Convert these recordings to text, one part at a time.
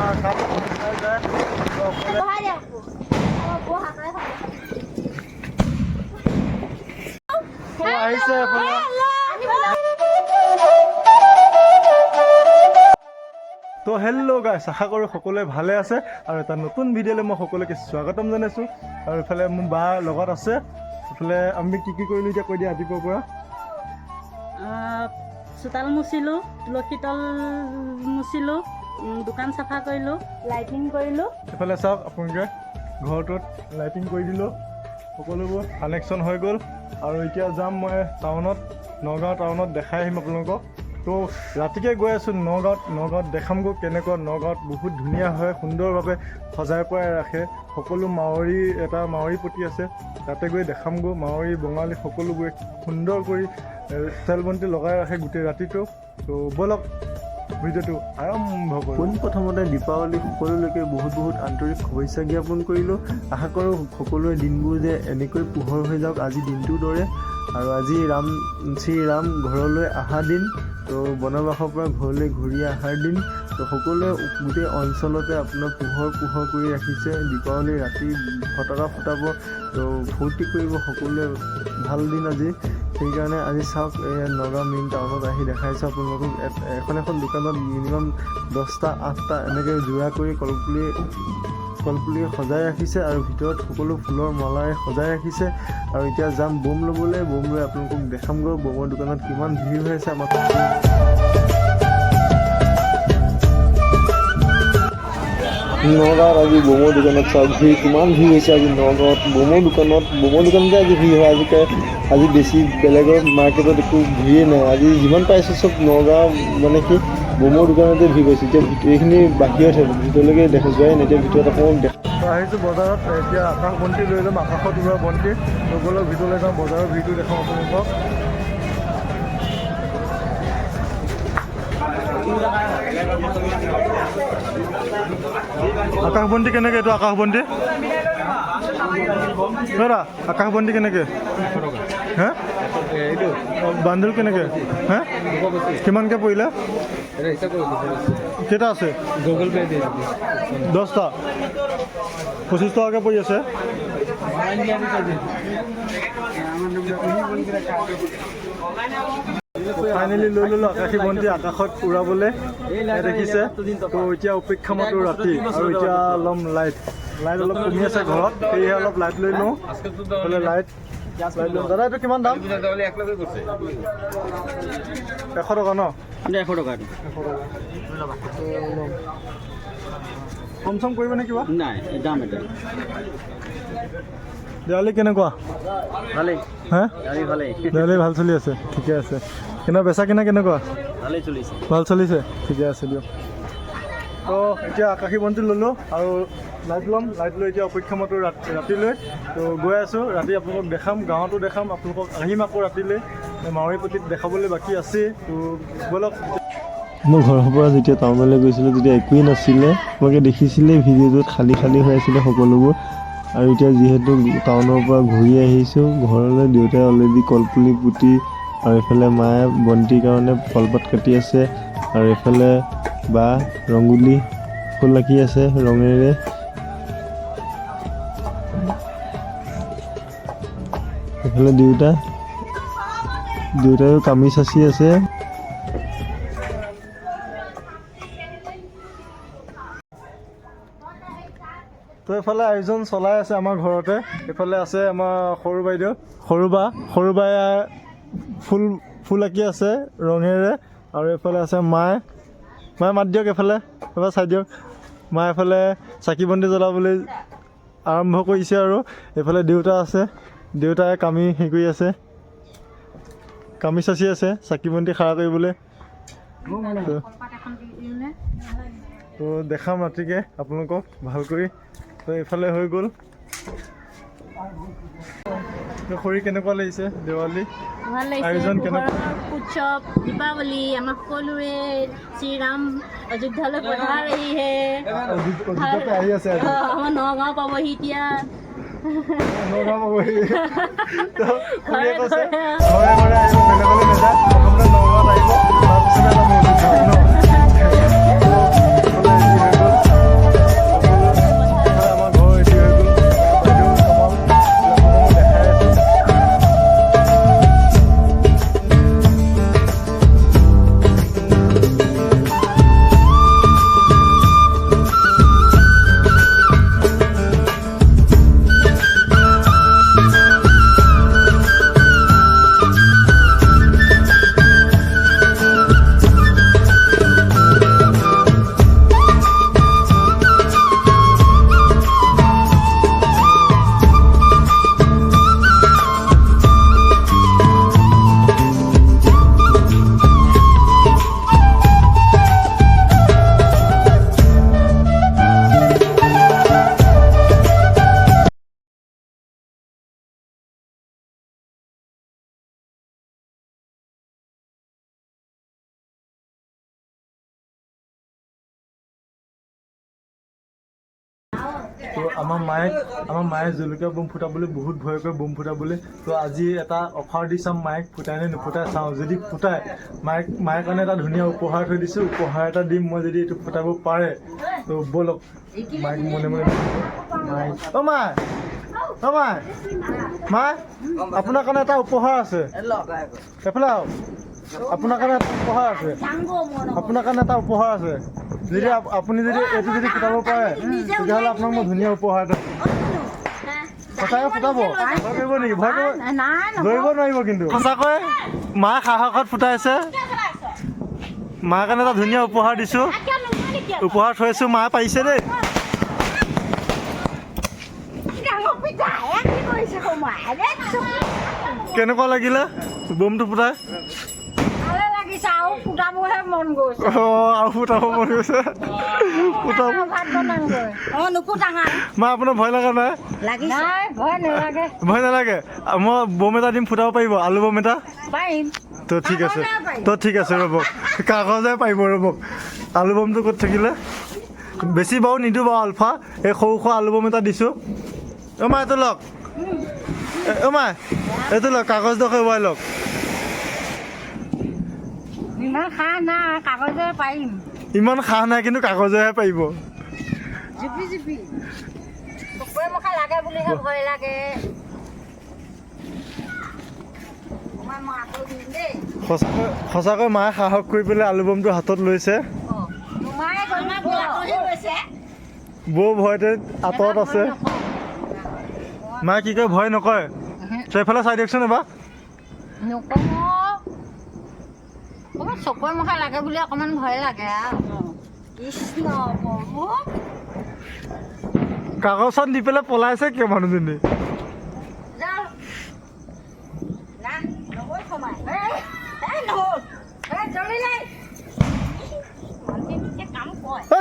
তো হেল্ল' গাইছ, আশা কৰোঁ সকলোৱে ভালে আছে আৰু এটা নতুন ভিডিঅ'লৈ মই সকলোকে স্বাগতম জনাইছোঁ। আৰু ইফালে মোৰ বা লগত আছে। ইফালে আমি কি কৰিলোঁ এতিয়া কৈ দিয়া ৰাতিপুৱাৰ পৰা। চোতাল মুচিলোঁ, তুলসী তল মুচিলোঁ, দোকান চাফা কৰিলোঁ, লাইটিং কৰিলোঁ। এইফালে চাওক আপোনালোকে ঘৰটোত লাইটিং কৰি দিলোঁ, সকলোবোৰ কানেকশ্যন হৈ গ'ল। আৰু এতিয়া যাম মই টাউনত, নগাঁও টাউনত দেখাই আহিম আপোনালোকক। তো ৰাতিকৈ গৈ আছোঁ নগাঁৱত দেখামগৈ কেনেকুৱা। নগাঁৱত বহুত ধুনীয়া হয়, সুন্দৰভাৱে সজাই পৰাই ৰাখে। সকলো মাউৰী পতি আছে, তাতে গৈ দেখামগৈ। মাউৰী বঙালী সকলোবোৰে সুন্দৰ কৰি তেল বন্তি লগাই ৰাখে গোটেই ৰাতিটো। তো ব'লক ভিডিঅ'টো আৰম্ভ কৰোঁ। পোনপ্ৰথমতে দীপাৱলী সকলোলৈকে বহুত আন্তৰিক শুভেচ্ছা জ্ঞাপন কৰিলোঁ। আশা কৰোঁ সকলোৰে দিনবোৰ যে এনেকৈ পোহৰ হৈ যাওক আজি দিনটোৰ দৰে। আৰু আজি শ্ৰীৰাম ঘৰলৈ অহা দিন, তো বনবাসৰ পৰা ঘৰলৈ ঘূৰি অহাৰ দিন। তো সকলোৱে গোটেই অঞ্চলতে আপোনাৰ পোহৰ কৰি ৰাখিছে। দীপাৱলী ৰাতি ফটকা ফুটাব, তো ফূৰ্তি কৰিব সকলোৱে। ভাল দিন আজি, সেইকাৰণে আজি চাওক নগাঁও মেইন টাউনত আহি দেখাইছোঁ আপোনালোকক। এখন দোকানত মিনিমাম 10টা 8টা এনেকৈ যোৰা কৰি কলপুলি সজাই ৰাখিছে আৰু ভিতৰত সকলো ফুলৰ মালাৰে সজাই ৰাখিছে। আৰু এতিয়া যাম বোম ল'বলৈ। বোম লৈ আপোনালোকক দেখামগৈ বোমৰ দোকানত কিমান ভিৰ হৈ আছে। আমাৰ নগাঁৱত আজি বোমৰ দোকানত চাওক ভিৰ কিমান ভিৰ হৈছে আজি নগাঁৱত। বোমৰ দোকানতে আজি ভিৰ হয়। আজি বেছি বেলেগৰ মাৰ্কেটত একো ভিৰেই নাই। আজি যিমান পাইছোঁ চব নগাঁও মানে কি বোমৰ দোকানতে ভিৰ হৈছে। এতিয়া এইখিনি বাহিৰত ভিতৰলৈকে যোৱাই নাই। এতিয়া ভিতৰত অকণমান আহিছোঁ বজাৰত। এতিয়া আকাশ বন্তি লৈ যাম, আকাশত উৰা বন্তি সকলো ভিতৰলৈ যাওঁ। বজাৰৰ ভিৰটো দেখাওঁ আপোনালোকক। আকাশ বন্তি কেনেকৈ? এইটো আকাশ বন্তি দাদা, আকাশ বন্তি কেনেকৈ? হা এইটো বান্দুল কেনেকৈ? হা কিমানকৈ পৰিলে? কেইটা আছে? গুগল পে' 10টা 25 টকাকৈ পৰি আছে। ফাইনেলি লৈ ল'লোঁ আকাশী বন্তি আকাশত উৰাবলৈ। দেখিছে তো এতিয়া অপেক্ষা মাতো ৰাতি। আৰু এতিয়া ল'ম লাইট অলপ কমি আছে ঘৰত, সেয়েহে অলপ লাইট লৈ লওঁ। লাইট ল'ম। দাদা এইটো কিমান দাম? 100 টকা ন? 100 টকা কম চম কৰিব নে কিবা? নাই, দাম এটা। দেৱালী কেনেকুৱা? ভালেই। হা দেৱালী ভাল চলি আছে, ঠিকে আছে। কিন্তু বেচা কিনা কেনেকুৱা? ভাল চলিছে, ঠিকে আছে দিয়ক। তো এতিয়া আকাশী বন্তি ল'লোঁ আৰু লাইট ল'ম। লাইট লৈ এতিয়া অপেক্ষা মাতো ৰাতিলৈ। তো গৈ আছোঁ। ৰাতি আপোনালোকক দেখাম, গাঁৱতো দেখাম। আপোনালোকক আহিম আকৌ ৰাতিলৈ। মাউৰী পতিত দেখাবলৈ বাকী আছেই। তো ব'লক। মই ঘৰৰ পৰা যেতিয়া টাউনলৈ গৈছিলোঁ তেতিয়া একোৱেই নাছিলে। তোমালোকে দেখিছিলে ভিডিঅ'টোত খালী হৈ আছিলে সকলোবোৰ। আৰু এতিয়া যিহেতু টাউনৰ পৰা ঘূৰি আহিছোঁ ঘৰলৈ, দেউতাই অলৰেডি কলপুলি পুতি আৰু এইফালে মায়ে বন্তিৰ কাৰণে কলপাত কাটি আছে। আৰু এইফালে বা ৰংগুলি ফুল আঁকি আছে ৰঙেৰে। এইফালে দেউতায়ো কামি চাচি আছে। তো এইফালে আয়োজন চলাই আছে আমাৰ ঘৰতে। এইফালে আছে আমাৰ সৰু বাই ফুল আঁকি আছে ৰঙেৰে। আৰু এইফালে আছে মায়ে মাত দিয়ক। এফালে চাই দিয়ক। মায়ে এফালে চাকি বন্তি জ্বলাবলৈ আৰম্ভ কৰিছে। আৰু এইফালে দেউতা আছে, দেউতাই কামি কৰি আছে, কামি চাচি আছে চাকি বন্তি খাৰা কৰিবলৈ। তো দেখাম ৰাতিকৈ আপোনালোকক ভাল কৰি। তো এইফালে হৈ গ'ল। খৰি কেনেকুৱা লাগিছে? দেৱালী আয়োজন কেনেকুৱা? উৎসৱ দীপাৱলী আমাৰ সকলোৰে শ্ৰীৰাম অযোধ্যালৈ পধাৰ আহিহে। আমাৰ নগাঁও পাবহি এতিয়া। তো আমাৰ মায়ে জলকীয়া বোম ফুটাবলৈ বহুত ভয় কৰে বোম ফুটাবলৈ। তো আজি এটা অফাৰ দি চাম মায়েক ফুটাই নে নুফুটাই চাওঁ। যদি ফুটাই মায়েৰ কাৰণে এটা ধুনীয়া উপহাৰ থৈ দিছোঁ, উপহাৰ এটা দিম মই যদি এইটো ফুটাব পাৰে। তো ব'লক মায়েক মনে মনে মায়েক মায়ে আপোনাৰ কাৰণে এটা উপহাৰ আছে। এফালে আহক। আপোনাৰ কাৰণে এটা উপহাৰ আছে। যদি আপুনি যদি এইটো যদি ফুটাব পাৰে তেতিয়াহ'লে আপোনাক মই ধুনীয়া উপহাৰ এটা সঁচাকৈ ফুটাব। ভয় কৰিব নেকি? ভয় কৰিব ধৰিব নোৱাৰিব কিন্তু সঁচাকৈ মায়ে সাহসত ফুটাইছে। মাৰ কাৰণে এটা ধুনীয়া উপহাৰ দিছোঁ, উপহাৰ থৈছোঁ। মায়ে পাৰিছে দেই। কেনেকুৱা লাগিলে বোমটো ফুটাই? আৰু ফুটাবহে মন গৈছে। আৰু ফুটাব মন গৈছে। মা আপোনাৰ ভয় লগা নাই? ভয় নালাগে। মই বোম এটা দিম, ফুটাব পাৰিব? আলু বোম এটা? তো ঠিক আছে ৰ'ব। কাগজে পাৰিব ৰ'ব। আলু বোমটো ক'ত থাকিলে? বেছি বাৰু নিদিওঁ বাৰু আলফা। এই সৰু আলু বোম এটা দিছোঁ। মা এইটো লওক। মা এইটো লওক, কাগজডোখৰ এৰুৱাই লওক। ইমান সাহ নাই, কাগজে পাৰিম। ইমান সাহ নাই কিন্তু কাগজেহে পাৰিব। চকুৱে মুখে লাগে বুলিহে ভয় লাগে। সঁচাকৈ মায়ে সাহস কৰি পেলাই আলু বোমটো হাতত লৈছে। বৌ ভয়তে আঁতৰত আছে। মায়ে কি কয়? ভয় নকৰে? সেইফালে চাই দিয়কচোন এবাৰ। চকুৱে মুখে লাগে বুলি অকণমান ভয় লাগে আৰু। কৃষ্ণ প্ৰভু। কাগজখন দি পেলাই পলাইছে কিয় মানুহজনী?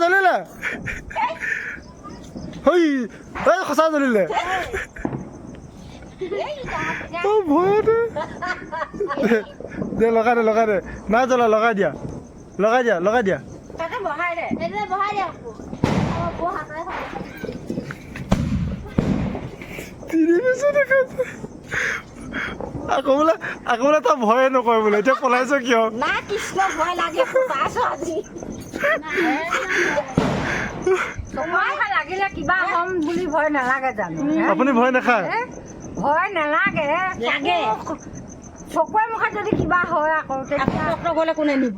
জ্বলিলে সঁচা জ্বলিলে। ভয়তে দে লগাই দে। নাই জ্বলা, লগাই দিয়া। আকৌ বোলে তই ভয়ে নকৰে বোলে। এতিয়া পলাইছ কিয়? লাগিলে কিবা হ'ম বুলি ভয় নালাগে জানো? আপুনি ভয় নাখায়? ভয় নালাগে। চকুৱে মুখে যদি কিবা হয় আকৌ ডক্টৰ গ'লে কোনে নিব?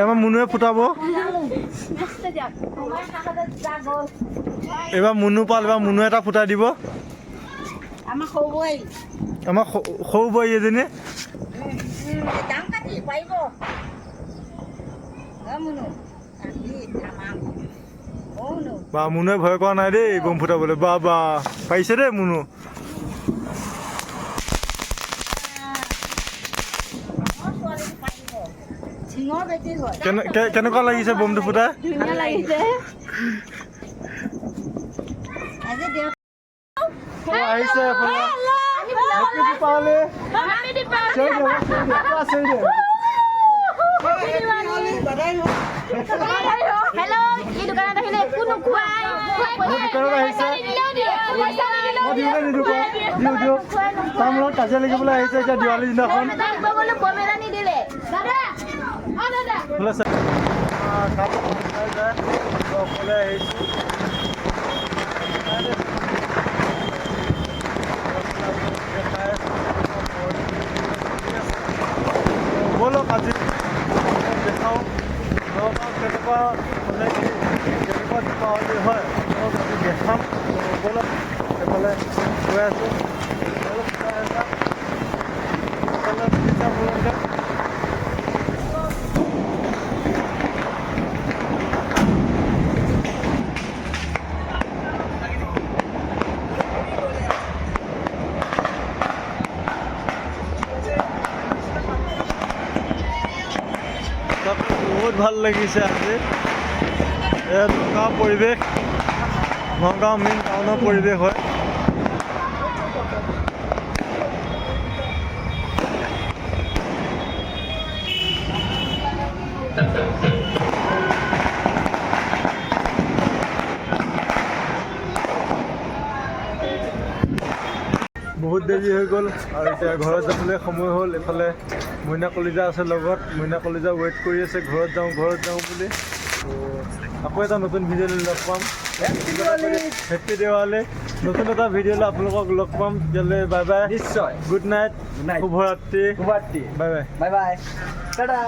এবাৰ মুনুৱে ফুটাব। এবাৰ মুনু পাল, এবাৰ মুনুৱে এটা ফুটাই দিব। আমাৰ সৰু বোৱাৰী এজনী। বা মুনুৱে ভয় কৰা নাই দেই বোম ফুটাবলৈ। বা পাৰিছে দেই মুনু। কেনেকুৱা লাগিছে বোমটো ফুটাই? ধুনীয়া লাগিছে। আহিছে কাজিয়া লাগিবলৈ আহিছে এতিয়া দিৱালী দিনাখন। অকলে আহিছোঁ। ব'লক আজি দেখাওঁ কেনেকুৱা মানে কেনেকুৱা দীপাৱলী হয় আজি দেখাম। ব'লক এইফালে গৈ আছোঁ। বহুত ভাল লাগিছে আজি। নগাঁও পৰিৱেশ, নগাঁও মেইন টাউনৰ পৰিৱেশ হয়। বহুত দেৰি হৈ গ'ল আৰু এতিয়া ঘৰত যাবলৈ সময় হ'ল এইফালে মইনা কলিজা আছে লগত মইনা কলিজা ৱেইট কৰি আছে ঘৰত যাওঁ বুলি তো আকৌ এটা নতুন ভিডিঅ' লৈ লগ পাম হেপ্পী দেৱালী নতুন এটা ভিডিঅ' লৈ আপোনালোকক লগ পাম তেতিয়াহ'লে বাই বাই নিশ্চয় গুড নাইট Good night. শুভৰাত্ৰি শুভৰাত্ৰি bye bye bye bye Tata